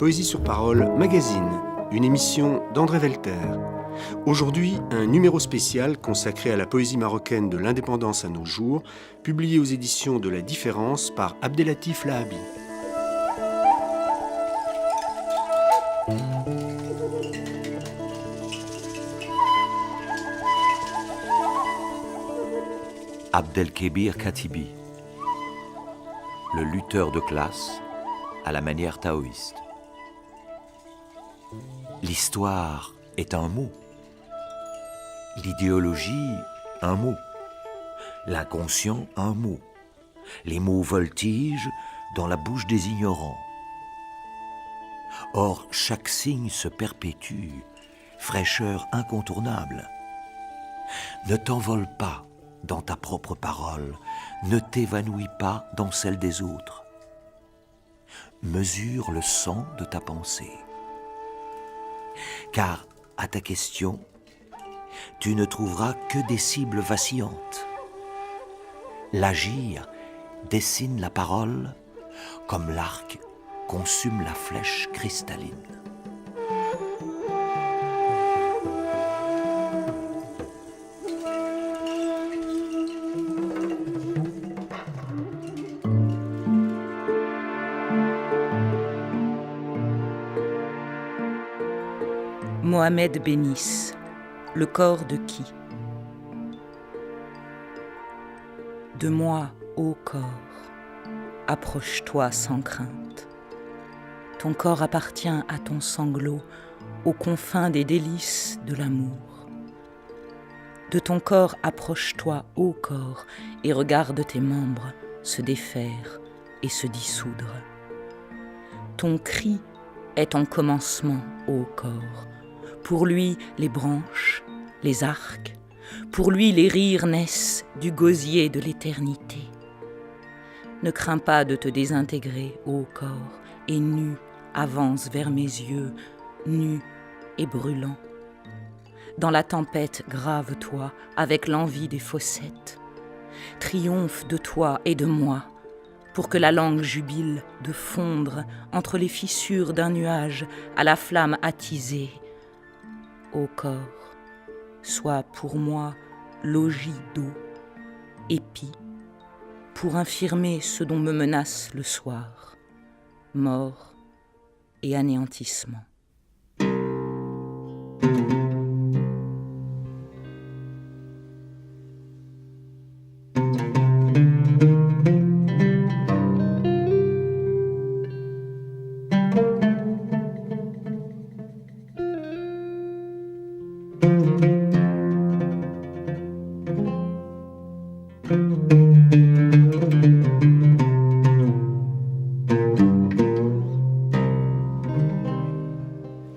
Poésie sur parole, magazine, une émission d'André Velter. Aujourd'hui, un numéro spécial consacré à la poésie marocaine de l'indépendance à nos jours, publié aux éditions de La Différence par Abdellatif Lahabi. Abdelkébir Katibi, le lutteur de classe à la manière taoïste. L'histoire est un mot, l'idéologie un mot, l'inconscient un mot, les mots voltigent dans la bouche des ignorants. Or, chaque signe se perpétue, fraîcheur incontournable. Ne t'envole pas dans ta propre parole, ne t'évanouis pas dans celle des autres. Mesure le sang de ta pensée. Car, à ta question, tu ne trouveras que des cibles vacillantes. L'agir dessine la parole comme l'arc consume la flèche cristalline. Mohamed Bénis, le corps de qui? De moi, ô corps, approche-toi sans crainte. Ton corps appartient à ton sanglot, aux confins des délices de l'amour. De ton corps approche-toi, ô corps, et regarde tes membres se défaire et se dissoudre. Ton cri est ton commencement, ô corps. Pour lui, les branches, les arcs, pour lui, les rires naissent du gosier de l'éternité. Ne crains pas de te désintégrer, ô corps, et nu, avance vers mes yeux, nu et brûlant. Dans la tempête, grave-toi avec l'envie des fossettes. Triomphe de toi et de moi, pour que la langue jubile de fondre entre les fissures d'un nuage à la flamme attisée. Ô corps, sois pour moi logis d'eau, épi, pour infirmer ce dont me menace le soir, mort et anéantissement.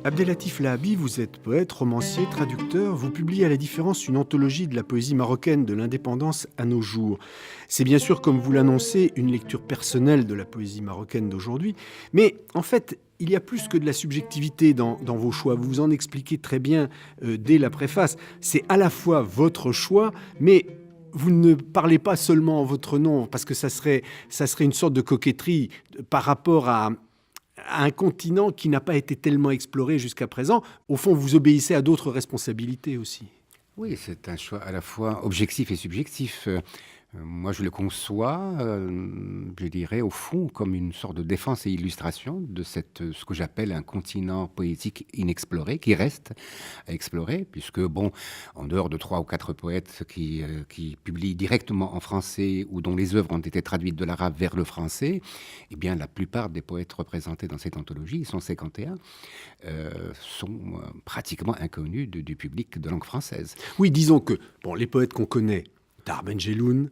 Abdellatif Lahabi, vous êtes poète, romancier, traducteur. Vous publiez à La Différence une anthologie de la poésie marocaine de l'indépendance à nos jours. C'est bien sûr, comme vous l'annoncez, une lecture personnelle de la poésie marocaine d'aujourd'hui. Mais en fait, il y a plus que de la subjectivité dans vos choix. Vous vous en expliquez très bien dès la préface. C'est à la fois votre choix, mais vous ne parlez pas seulement en votre nom, parce que ça serait une sorte de coquetterie par rapport à un continent qui n'a pas été tellement exploré jusqu'à présent. Au fond, vous obéissez à d'autres responsabilités aussi. Oui, c'est un choix à la fois objectif et subjectif. Moi, je le conçois, je dirais, au fond, comme une sorte de défense et illustration de ce que j'appelle un continent poétique inexploré, qui reste à explorer, puisque, bon, en dehors de 3 ou 4 poètes qui publient directement en français ou dont les œuvres ont été traduites de l'arabe vers le français, eh bien, la plupart des poètes représentés dans cette anthologie, ils sont 51, sont pratiquement inconnus du public de langue française. Oui, disons que les poètes qu'on connaît, Dar Benjeloun,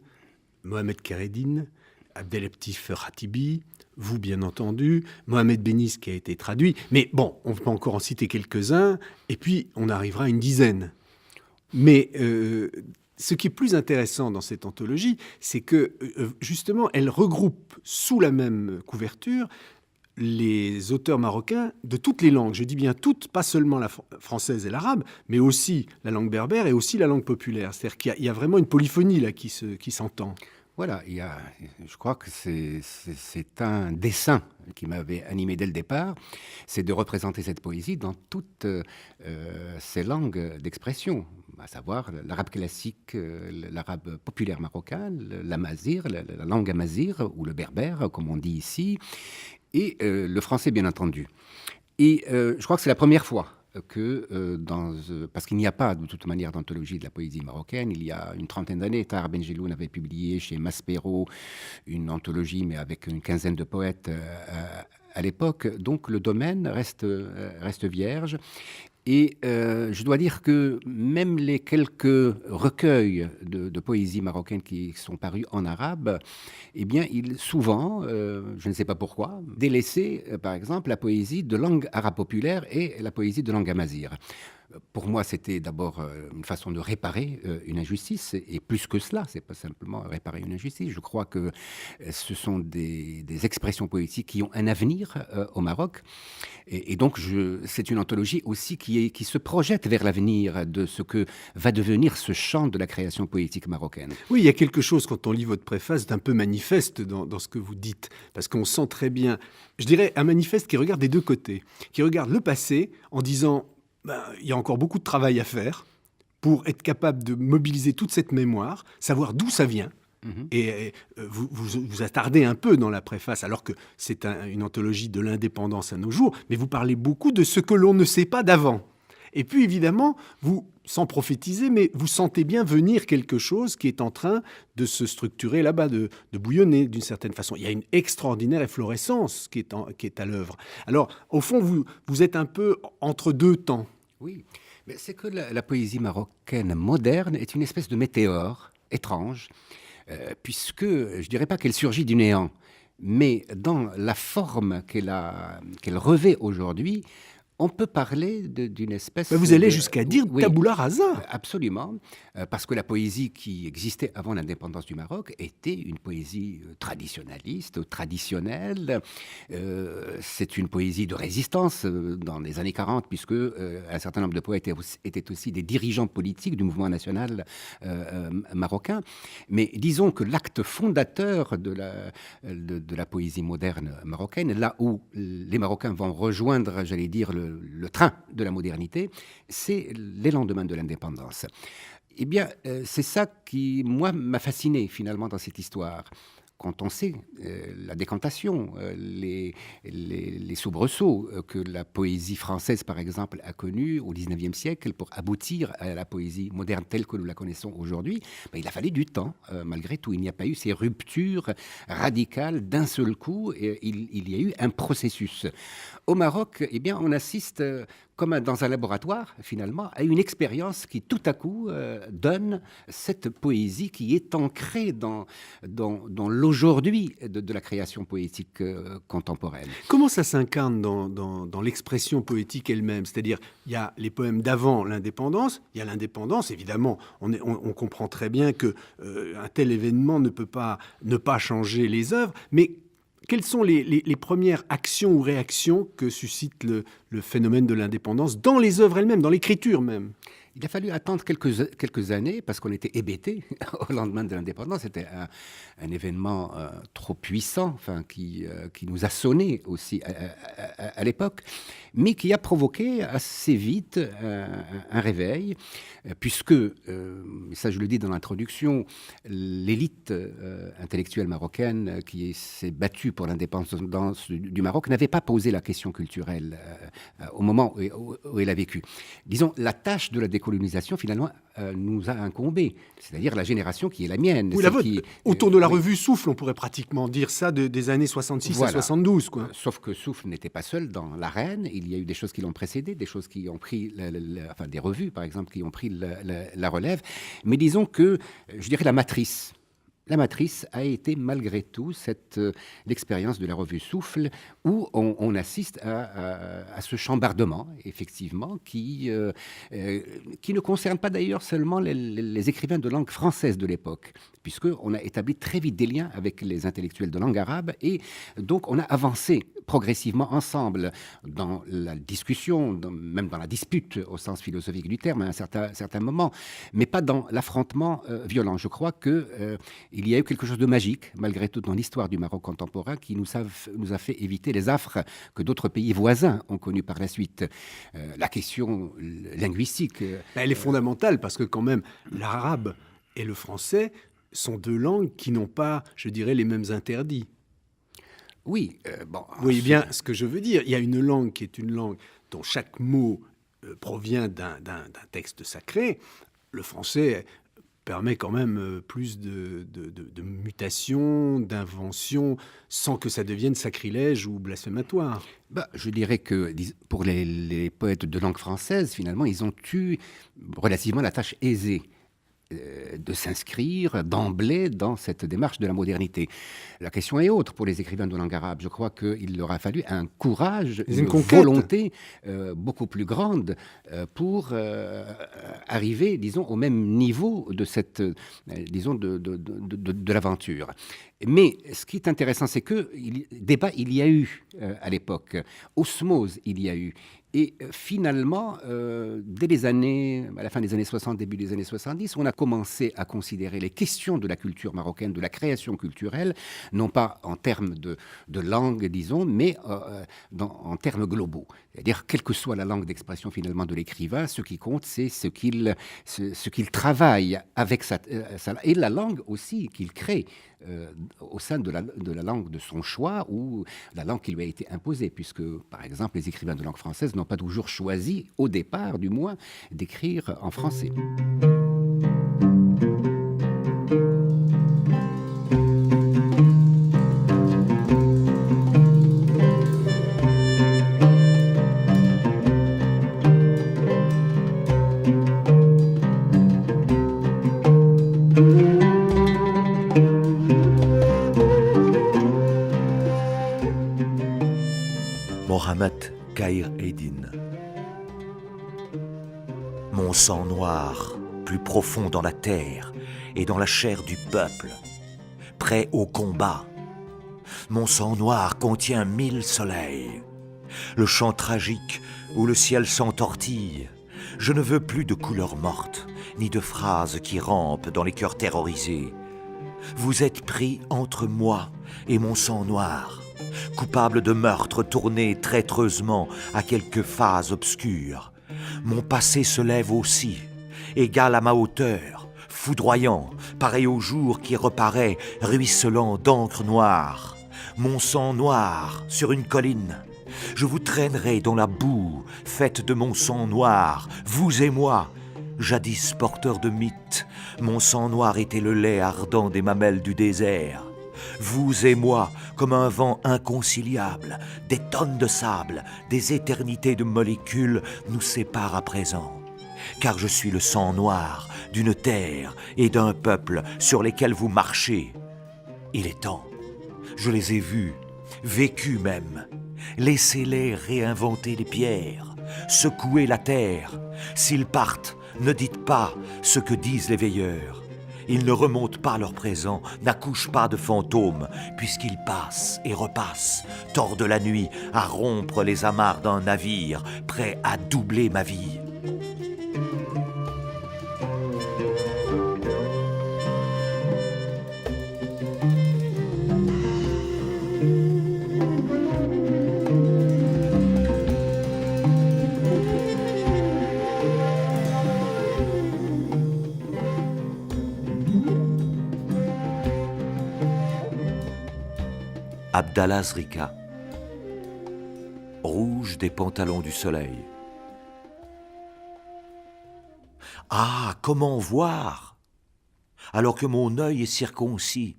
Mohamed Kereddine, Abdellatif Katibi, vous bien entendu, Mohamed Bénis qui a été traduit, mais bon, on peut encore en citer quelques-uns, et puis on arrivera à une dizaine. Mais ce qui est plus intéressant dans cette anthologie, c'est que justement, elle regroupe sous la même couverture les auteurs marocains de toutes les langues. Je dis bien toutes, pas seulement la française et l'arabe, mais aussi la langue berbère et aussi la langue populaire. C'est-à-dire qu'il y a vraiment une polyphonie là qui s'entend. Voilà, je crois que c'est un dessein qui m'avait animé dès le départ, c'est de représenter cette poésie dans toutes ses langues d'expression, à savoir l'arabe classique, l'arabe populaire marocain, l'amazigh, la langue amazigh, ou le berbère, comme on dit ici, et le français, bien entendu. Et je crois que c'est la première fois que parce qu'il n'y a pas de toute manière d'anthologie de la poésie marocaine. Il y a une trentaine d'années, Tahar Benjeloun avait publié chez Maspero une anthologie, mais avec une quinzaine de poètes à l'époque. Donc le domaine reste vierge. Et je dois dire que même les quelques recueils de poésie marocaine qui sont parus en arabe, eh bien, souvent, je ne sais pas pourquoi, délaissaient, par exemple, la poésie de langue arabe populaire et la poésie de langue amazigh. Pour moi, c'était d'abord une façon de réparer une injustice, et plus que cela, c'est pas simplement réparer une injustice. Je crois que ce sont des expressions poétiques qui ont un avenir au Maroc, et donc c'est une anthologie aussi qui se projette vers l'avenir de ce que va devenir ce champ de la création poétique marocaine. Oui, il y a quelque chose, quand on lit votre préface, d'un peu manifeste dans ce que vous dites, parce qu'on sent très bien, je dirais, un manifeste qui regarde des deux côtés, qui regarde le passé en disant... il y a encore beaucoup de travail à faire pour être capable de mobiliser toute cette mémoire, savoir d'où ça vient. Et vous attardez un peu dans la préface, alors que c'est une anthologie de l'indépendance à nos jours, mais vous parlez beaucoup de ce que l'on ne sait pas d'avant. Et puis évidemment, vous, sans prophétiser, mais vous sentez bien venir quelque chose qui est en train de se structurer là-bas, de bouillonner d'une certaine façon. Il y a une extraordinaire efflorescence qui est à l'œuvre. Alors, au fond, vous êtes un peu entre deux temps. Oui, mais c'est que la poésie marocaine moderne est une espèce de météore étrange, puisque je ne dirais pas qu'elle surgit du néant, mais dans la forme qu'elle revêt aujourd'hui, on peut parler d'une espèce... Vous allez jusqu'à dire oui, tabula rasa. Absolument, parce que la poésie qui existait avant l'indépendance du Maroc était une poésie traditionnaliste, traditionnelle. C'est une poésie de résistance dans les années 40, puisque un certain nombre de poètes étaient aussi des dirigeants politiques du mouvement national marocain. Mais disons que l'acte fondateur de la poésie moderne marocaine, là où les Marocains vont rejoindre, j'allais dire, le train de la modernité, c'est les lendemains de l'indépendance. Eh bien, c'est ça qui, moi, m'a fasciné finalement dans cette histoire. Quand on sait la décantation, les soubresauts que la poésie française, par exemple, a connus au XIXe siècle pour aboutir à la poésie moderne telle que nous la connaissons aujourd'hui, il a fallu du temps, malgré tout. Il n'y a pas eu ces ruptures radicales d'un seul coup. Il y a eu un processus. Au Maroc, eh bien, on assiste, comme dans un laboratoire, finalement, à une expérience qui, tout à coup, donne cette poésie qui est ancrée dans l'aujourd'hui de la création poétique contemporaine. Comment ça s'incarne dans l'expression poétique elle-même? C'est-à-dire, il y a les poèmes d'avant l'indépendance, il y a l'indépendance, évidemment, on comprend très bien qu'un tel événement ne peut pas ne pas changer les œuvres, mais quelles sont les premières actions ou réactions que suscite le phénomène de l'indépendance dans les œuvres elles-mêmes, dans l'écriture même? Il a fallu attendre quelques années parce qu'on était hébétés au lendemain de l'indépendance. C'était un événement trop puissant, qui nous a sonné aussi à l'époque, mais qui a provoqué assez vite un réveil, puisque, ça je le dis dans l'introduction, l'élite intellectuelle marocaine qui s'est battue pour l'indépendance du Maroc n'avait pas posé la question culturelle au moment où elle a vécu. Disons, la tâche de la décolonisation, finalement, nous a incombé. C'est-à-dire la génération qui est la mienne. Oui, autour de la revue Souffle, on pourrait pratiquement dire ça des années 66 à 72. Quoi. Sauf que Souffle n'était pas seul dans l'arène. Il y a eu des choses qui l'ont précédé, des choses qui ont pris, des revues, par exemple, qui ont pris la relève. Mais disons que, je dirais, la matrice a été malgré tout l'expérience de la revue Souffle, où on assiste à ce chambardement, effectivement, qui ne concerne pas d'ailleurs seulement les écrivains de langue française de l'époque, puisqu'on a établi très vite des liens avec les intellectuels de langue arabe, et donc on a avancé progressivement ensemble dans la discussion, même dans la dispute au sens philosophique du terme à un certain moment, mais pas dans l'affrontement violent. Je crois qu'il y a eu quelque chose de magique, malgré tout, dans l'histoire du Maroc contemporain, qui nous a fait éviter les affres que d'autres pays voisins ont connus par la suite. La question linguistique... Elle est fondamentale parce que quand même, l'arabe et le français sont deux langues qui n'ont pas, je dirais, les mêmes interdits. Oui, Vous voyez bien ce que je veux dire. Il y a une langue qui est une langue dont chaque mot provient d'un texte sacré. Le français permet quand même plus de mutations, d'inventions, sans que ça devienne sacrilège ou blasphématoire. Je dirais que pour les poètes de langue française, finalement, ils ont eu relativement la tâche aisée de s'inscrire d'emblée dans cette démarche de la modernité. La question est autre pour les écrivains de langue arabe. Je crois qu'il leur a fallu un courage, une volonté beaucoup plus grande pour arriver, disons, au même niveau de cette, disons, de l'aventure. Mais ce qui est intéressant, c'est que débat il y a eu à l'époque, osmose il y a eu. Et finalement, dès à la fin des années 60, début des années 70, on a commencé à considérer les questions de la culture marocaine, de la création culturelle, non pas en termes de langue, disons, mais en termes globaux. C'est-à-dire, quelle que soit la langue d'expression finalement de l'écrivain, ce qui compte, c'est ce qu'il travaille avec et la langue aussi qu'il crée au sein de la langue de son choix ou la langue qui lui a été imposée, puisque, par exemple, les écrivains de langue française n'ont pas toujours choisi, au départ du moins, d'écrire en français. Mohamed Kaïr Eddin. Mon sang noir, plus profond dans la terre et dans la chair du peuple, prêt au combat. Mon sang noir contient 1000 soleils. Le chant tragique où le ciel s'entortille. Je ne veux plus de couleurs mortes, ni de phrases qui rampent dans les cœurs terrorisés. Vous êtes pris entre moi et mon sang noir, coupable de meurtres tournés traîtreusement à quelque phase obscure. Mon passé se lève aussi, égal à ma hauteur, foudroyant, pareil au jour qui reparaît, ruisselant d'encre noire. Mon sang noir sur une colline, je vous traînerai dans la boue, faite de mon sang noir, vous et moi. Jadis porteur de mythes, mon sang noir était le lait ardent des mamelles du désert. Vous et moi, comme un vent inconciliable, des tonnes de sable, des éternités de molécules nous séparent à présent. Car je suis le sang noir d'une terre et d'un peuple sur lesquels vous marchez. Il est temps. Je les ai vus, vécus même. Laissez-les réinventer les pierres, secouer la terre. S'ils partent, ne dites pas ce que disent les veilleurs. Ils ne remontent pas leur présent, n'accouchent pas de fantômes, puisqu'ils passent et repassent, tordent la nuit à rompre les amarres d'un navire, prêt à doubler ma vie. Abdallah Zrika, rouge des pantalons du soleil. Ah, comment voir, alors que mon œil est circoncis?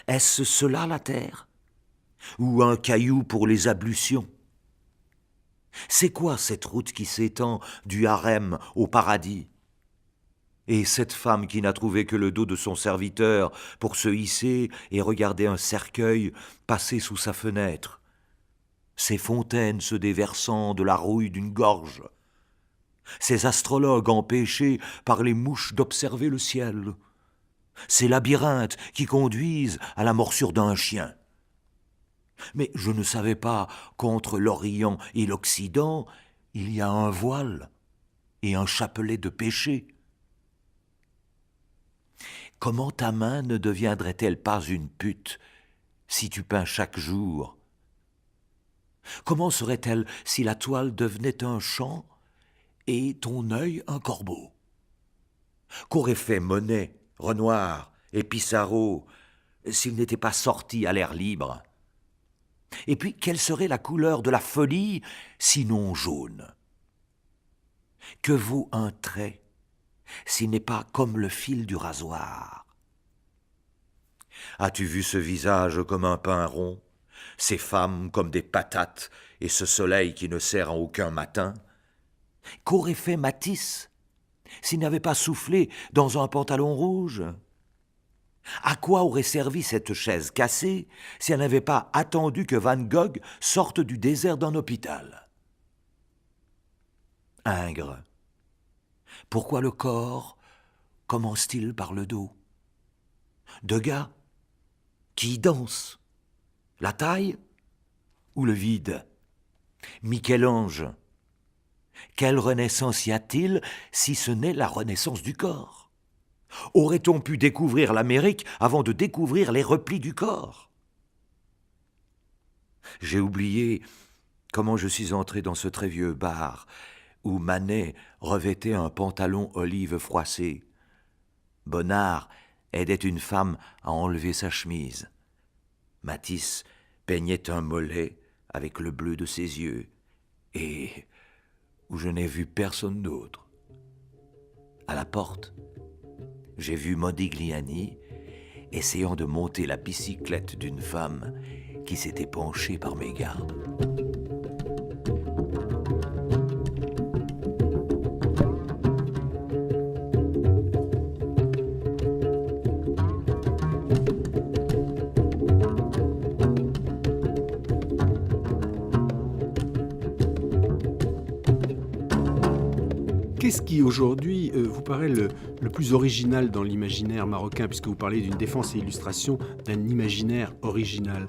Est-ce cela la terre? Ou un caillou pour les ablutions? C'est quoi cette route qui s'étend du harem au paradis? Et cette femme qui n'a trouvé que le dos de son serviteur pour se hisser et regarder un cercueil passer sous sa fenêtre, ces fontaines se déversant de la rouille d'une gorge, ces astrologues empêchés par les mouches d'observer le ciel, ces labyrinthes qui conduisent à la morsure d'un chien. Mais je ne savais pas qu'entre l'Orient et l'Occident, il y a un voile et un chapelet de péché. Comment ta main ne deviendrait-elle pas une pute si tu peins chaque jour? Comment serait-elle si la toile devenait un chant et ton œil un corbeau? Qu'auraient fait Monet, Renoir et Pissarro s'ils n'étaient pas sortis à l'air libre? Et puis, quelle serait la couleur de la folie, sinon jaune? Que vaut un trait s'il n'est pas comme le fil du rasoir? As-tu vu ce visage comme un pain rond, ces femmes comme des patates et ce soleil qui ne sert en aucun matin? Qu'aurait fait Matisse s'il n'avait pas soufflé dans un pantalon rouge? À quoi aurait servi cette chaise cassée si elle n'avait pas attendu que Van Gogh sorte du désert d'un hôpital? Ingres, pourquoi le corps commence-t-il par le dos? Degas, qui danse? La taille ou le vide? Michel-Ange, quelle renaissance y a-t-il si ce n'est la renaissance du corps? Aurait-on pu découvrir l'Amérique avant de découvrir les replis du corps? J'ai oublié comment je suis entré dans ce très vieux bar où Manet revêtait un pantalon olive froissé. Bonnard aidait une femme à enlever sa chemise. Matisse peignait un mollet avec le bleu de ses yeux et où je n'ai vu personne d'autre. À la porte, j'ai vu Modigliani essayant de monter la bicyclette d'une femme qui s'était penchée par mégarde. Qu'est-ce qui aujourd'hui vous paraît le plus original dans l'imaginaire marocain, puisque vous parlez d'une défense et illustration d'un imaginaire original?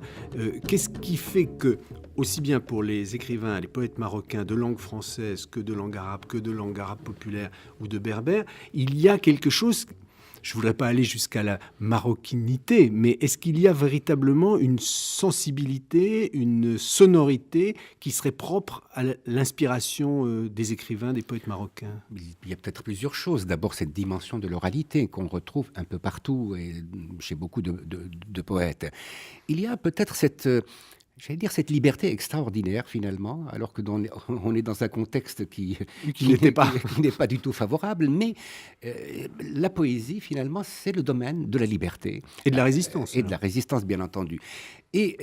Qu'est-ce qui fait que, aussi bien pour les écrivains, les poètes marocains de langue française que de langue arabe populaire ou de berbère, il y a quelque chose... Je ne voudrais pas aller jusqu'à la maroquinité, mais est-ce qu'il y a véritablement une sensibilité, une sonorité qui serait propre à l'inspiration des écrivains, des poètes marocains? Il y a peut-être plusieurs choses. D'abord, cette dimension de l'oralité qu'on retrouve un peu partout et chez beaucoup de poètes. Il y a peut-être cette liberté extraordinaire finalement, alors que on est dans un contexte qui n'est pas du tout favorable, mais la poésie finalement c'est le domaine de la liberté. Et de la résistance. Et de la résistance bien entendu. Et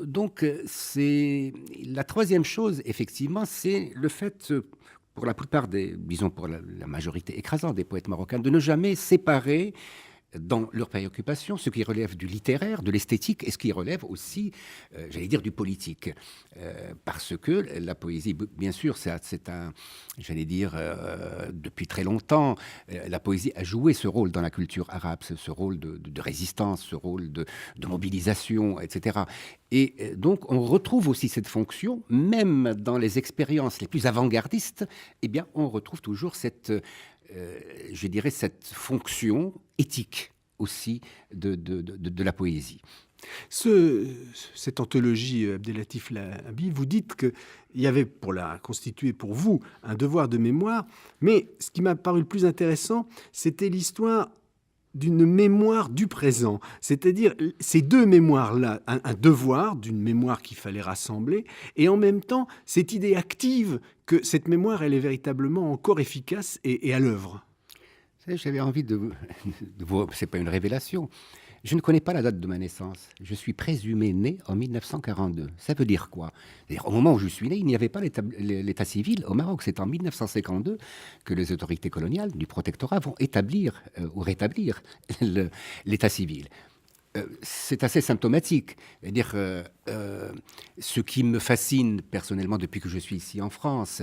donc c'est la troisième chose effectivement, c'est le fait pour la plupart pour la majorité écrasante des poètes marocains, de ne jamais séparer dans leurs préoccupations, ce qui relève du littéraire, de l'esthétique, et ce qui relève aussi, du politique. Parce que la poésie, bien sûr, depuis très longtemps, la poésie a joué ce rôle dans la culture arabe, ce rôle de résistance, ce rôle de mobilisation, etc. Et donc, on retrouve aussi cette fonction, même dans les expériences les plus avant-gardistes, eh bien, on retrouve toujours cette fonction éthique aussi de la poésie. Cette anthologie Abdellatif Lahabi, vous dites qu'il y avait, pour la constituer pour vous, un devoir de mémoire, mais ce qui m'a paru le plus intéressant, c'était l'histoire d'une mémoire du présent, c'est-à-dire ces deux mémoires-là, un devoir d'une mémoire qu'il fallait rassembler, et en même temps cette idée active que cette mémoire, elle est véritablement encore efficace et à l'œuvre. J'avais envie de vous... C'est pas une révélation. Je ne connais pas la date de ma naissance. Je suis présumé né en 1942. Ça veut dire quoi? Au moment où je suis né, il n'y avait pas l'état civil au Maroc. C'est en 1952 que les autorités coloniales du protectorat vont établir ou rétablir l'état civil. c'est assez symptomatique. C'est-à-dire, ce qui me fascine personnellement depuis que je suis ici en France,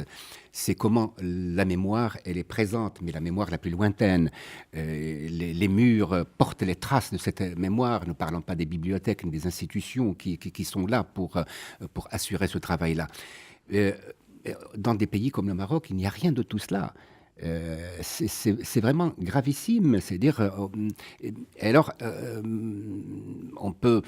c'est comment la mémoire, elle est présente, mais la mémoire la plus lointaine. Les murs portent les traces de cette mémoire, ne parlons pas des bibliothèques, des institutions qui sont là pour assurer ce travail-là. Dans des pays comme le Maroc, il n'y a rien de tout cela. C'est vraiment gravissime. C'est-à-dire, alors, on peut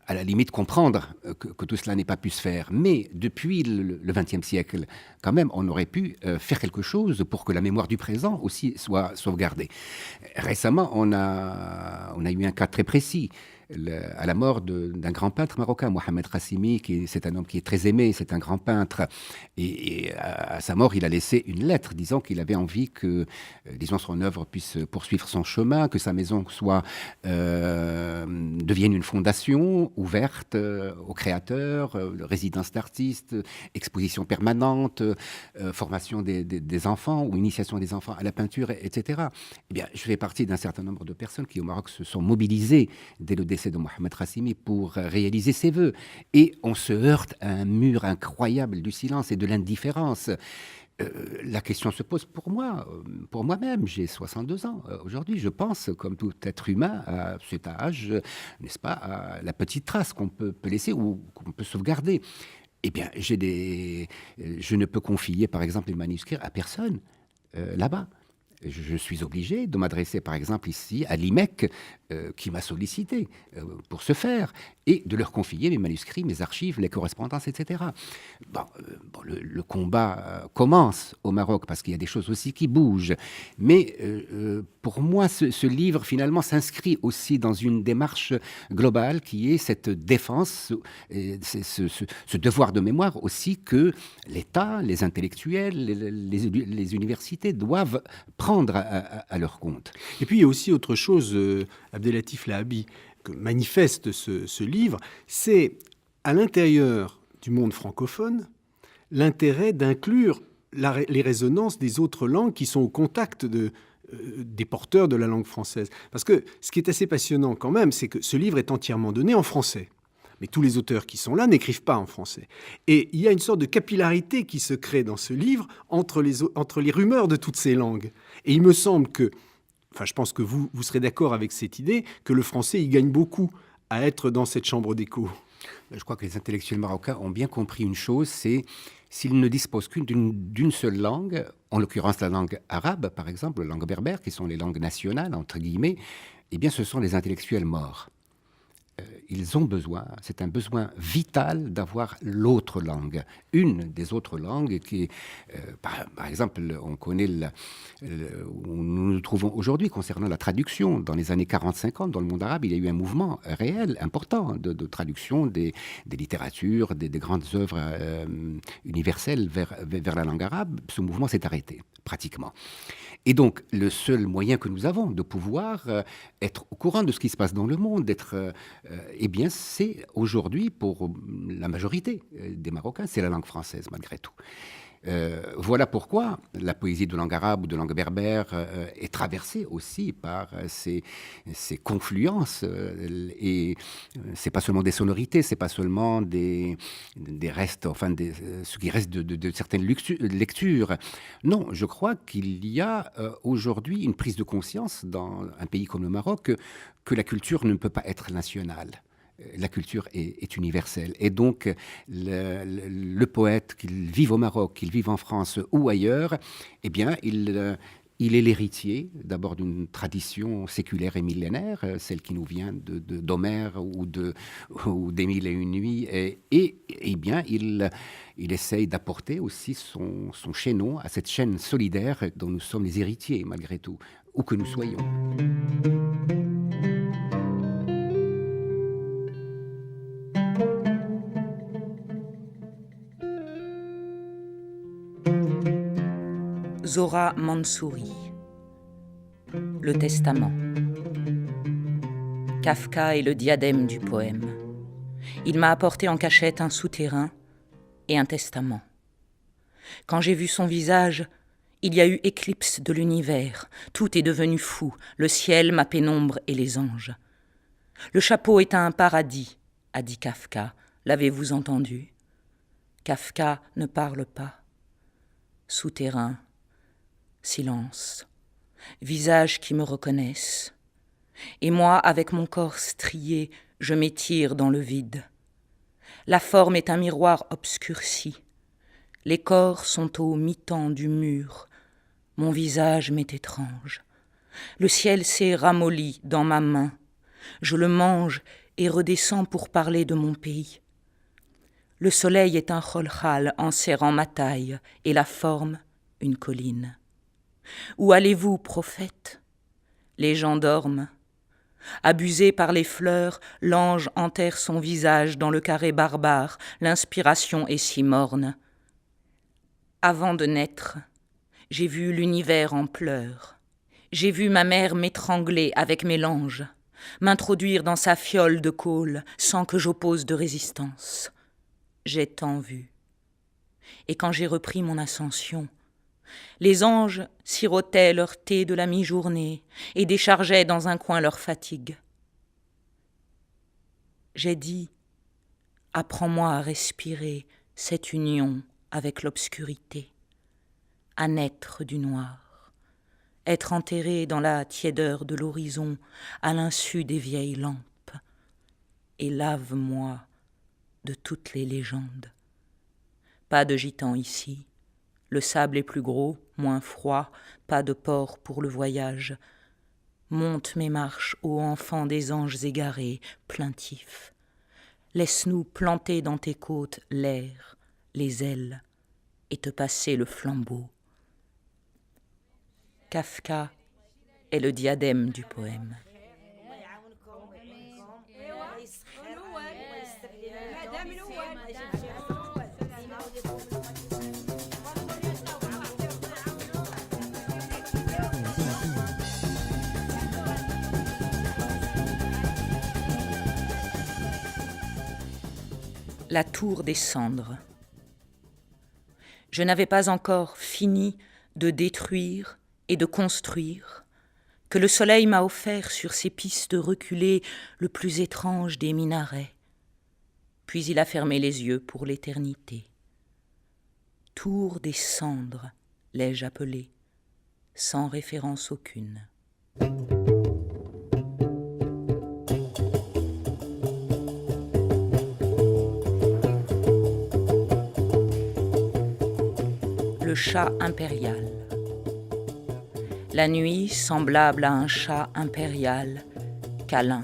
à la limite comprendre que tout cela n'ait pas pu se faire. Mais depuis le XXe siècle, quand même, on aurait pu faire quelque chose pour que la mémoire du présent aussi soit sauvegardée. Récemment, on a eu un cas très précis. À la mort d'un grand peintre marocain, Mohamed Qassimi, c'est un homme qui est très aimé, c'est un grand peintre. Et à sa mort, il a laissé une lettre disant qu'il avait envie que, disons, son œuvre puisse poursuivre son chemin, que sa maison devienne une fondation ouverte aux créateurs, résidence d'artistes, exposition permanente, formation des enfants ou initiation des enfants à la peinture, etc. Eh bien, je fais partie d'un certain nombre de personnes qui, au Maroc, se sont mobilisées dès le décès de Mohamed Qassimi pour réaliser ses vœux. Et on se heurte à un mur incroyable du silence et de l'indifférence. La question se pose pour moi, pour moi-même. J'ai 62 ans. Aujourd'hui, je pense, comme tout être humain, à cet âge, n'est-ce pas, à la petite trace qu'on peut laisser ou qu'on peut sauvegarder. Eh bien, je ne peux confier, par exemple, les manuscrits à personne là-bas. Je suis obligé de m'adresser, par exemple, ici à l'IMEC, qui m'a sollicité pour ce faire, et de leur confier mes manuscrits, mes archives, les correspondances, etc. Le combat commence au Maroc, parce qu'il y a des choses aussi qui bougent. Mais pour moi, ce livre, finalement, s'inscrit aussi dans une démarche globale qui est cette défense, ce devoir de mémoire aussi que l'État, les intellectuels, les universités doivent prendre à leur compte. Et puis, il y a aussi autre chose, Abdellatif Lahabi, que manifeste ce livre, c'est à l'intérieur du monde francophone l'intérêt d'inclure les résonances des autres langues qui sont au contact des porteurs de la langue française. Parce que ce qui est assez passionnant quand même, c'est que ce livre est entièrement donné en français. Mais tous les auteurs qui sont là n'écrivent pas en français. Et il y a une sorte de capillarité qui se crée dans ce livre entre les rumeurs de toutes ces langues. Et il me semble que, je pense que vous serez d'accord avec cette idée, que le français, il gagne beaucoup à être dans cette chambre d'écho. Je crois que les intellectuels marocains ont bien compris une chose, c'est s'ils ne disposent qu'une d'une seule langue, en l'occurrence la langue arabe, par exemple, la langue berbère, qui sont les langues nationales, entre guillemets, eh bien ce sont les intellectuels morts. Ils ont besoin, c'est un besoin vital d'avoir l'autre langue. Une des autres langues qui est, par exemple, on connaît où nous nous trouvons aujourd'hui concernant la traduction. Dans les années 40-50, dans le monde arabe, il y a eu un mouvement réel, important, de traduction des littératures, des grandes œuvres universelles vers la langue arabe. Ce mouvement s'est arrêté, pratiquement. Et donc, le seul moyen que nous avons de pouvoir être au courant de ce qui se passe dans le monde, eh bien, c'est aujourd'hui, pour la majorité des Marocains, c'est la langue française, malgré tout. Voilà pourquoi la poésie de langue arabe ou de langue berbère est traversée aussi par ces confluences. Et c'est pas seulement des sonorités, c'est pas seulement des restes, enfin ce qui reste de certaines lectures. Non, je crois qu'il y a aujourd'hui une prise de conscience dans un pays comme le Maroc que la culture ne peut pas être nationale. La culture est universelle. Et donc, le poète, qu'il vive au Maroc, qu'il vive en France ou ailleurs, eh bien, il est l'héritier d'abord d'une tradition séculaire et millénaire, celle qui nous vient d'Homère ou des Mille et une nuits. Et eh bien, il essaye d'apporter aussi son chaînon à cette chaîne solidaire dont nous sommes les héritiers, malgré tout, où que nous soyons. Zohra Mansouri. Le Testament. Kafka est le diadème du poème. Il m'a apporté en cachette un souterrain et un testament. Quand j'ai vu son visage, il y a eu éclipse de l'univers. Tout est devenu fou, le ciel, ma pénombre et les anges. Le chapeau est un paradis, a dit Kafka. L'avez-vous entendu? Kafka ne parle pas. Souterrain, silence, visages qui me reconnaissent. Et moi, avec mon corps strié, je m'étire dans le vide. La forme est un miroir obscurci. Les corps sont au mi-temps du mur. Mon visage m'est étrange. Le ciel s'est ramolli dans ma main. Je le mange et redescends pour parler de mon pays. Le soleil est un cholchal en serrant ma taille et la forme, une colline. Où allez-vous, prophète? Les gens dorment. Abusé par les fleurs, l'ange enterre son visage dans le carré barbare, l'inspiration est si morne. Avant de naître, j'ai vu l'univers en pleurs. J'ai vu ma mère m'étrangler avec mes langes, m'introduire dans sa fiole de colle sans que j'oppose de résistance. J'ai tant vu. Et quand j'ai repris mon ascension, les anges sirotaient leur thé de la mi-journée et déchargeaient dans un coin leur fatigue. J'ai dit, apprends-moi à respirer cette union avec l'obscurité, à naître du noir, être enterré dans la tiédeur de l'horizon à l'insu des vieilles lampes, et lave-moi de toutes les légendes. Pas de gitans ici, le sable est plus gros, moins froid, pas de port pour le voyage. Monte mes marches, ô enfant des anges égarés, plaintifs. Laisse-nous planter dans tes côtes l'air, les ailes, et te passer le flambeau. Kafka est le diadème du poème. La tour des cendres. Je n'avais pas encore fini de détruire et de construire que le soleil m'a offert sur ces pistes reculées le plus étrange des minarets. Puis il a fermé les yeux pour l'éternité. Tour des cendres, l'ai-je appelée, sans référence aucune. Le chat impérial. La nuit, semblable à un chat impérial, câlin,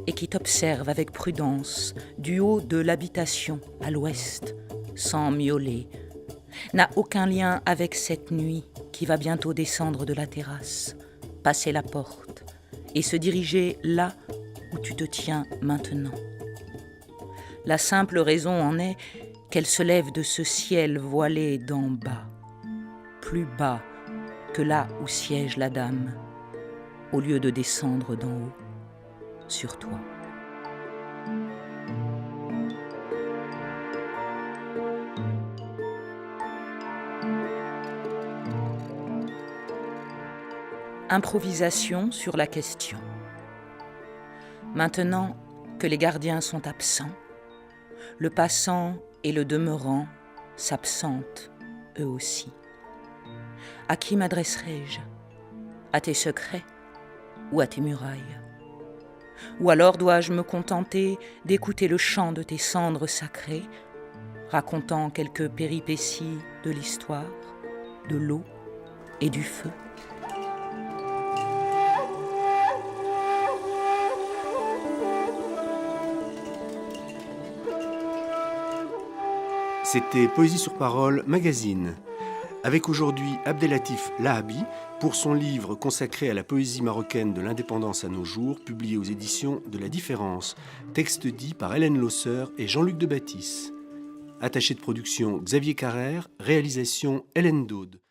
et qui t'observe avec prudence du haut de l'habitation à l'ouest, sans miauler, n'a aucun lien avec cette nuit qui va bientôt descendre de la terrasse, passer la porte et se diriger là où tu te tiens maintenant. La simple raison en est qu'elle se lève de ce ciel voilé d'en bas, plus bas que là où siège la dame, au lieu de descendre d'en haut sur toi. Improvisation sur la question. Maintenant que les gardiens sont absents, le passant et le demeurant s'absentent eux aussi. À qui m'adresserai-je? À tes secrets ou à tes murailles? Ou alors dois-je me contenter d'écouter le chant de tes cendres sacrées, racontant quelques péripéties de l'histoire, de l'eau et du feu? C'était Poésie sur parole, magazine. Avec aujourd'hui Abdellatif Lahabi pour son livre consacré à la poésie marocaine de l'indépendance à nos jours, publié aux éditions de La Différence. Texte dit par Hélène Losseur et Jean-Luc Debatisse. Attaché de production Xavier Carrère, réalisation Hélène Daude.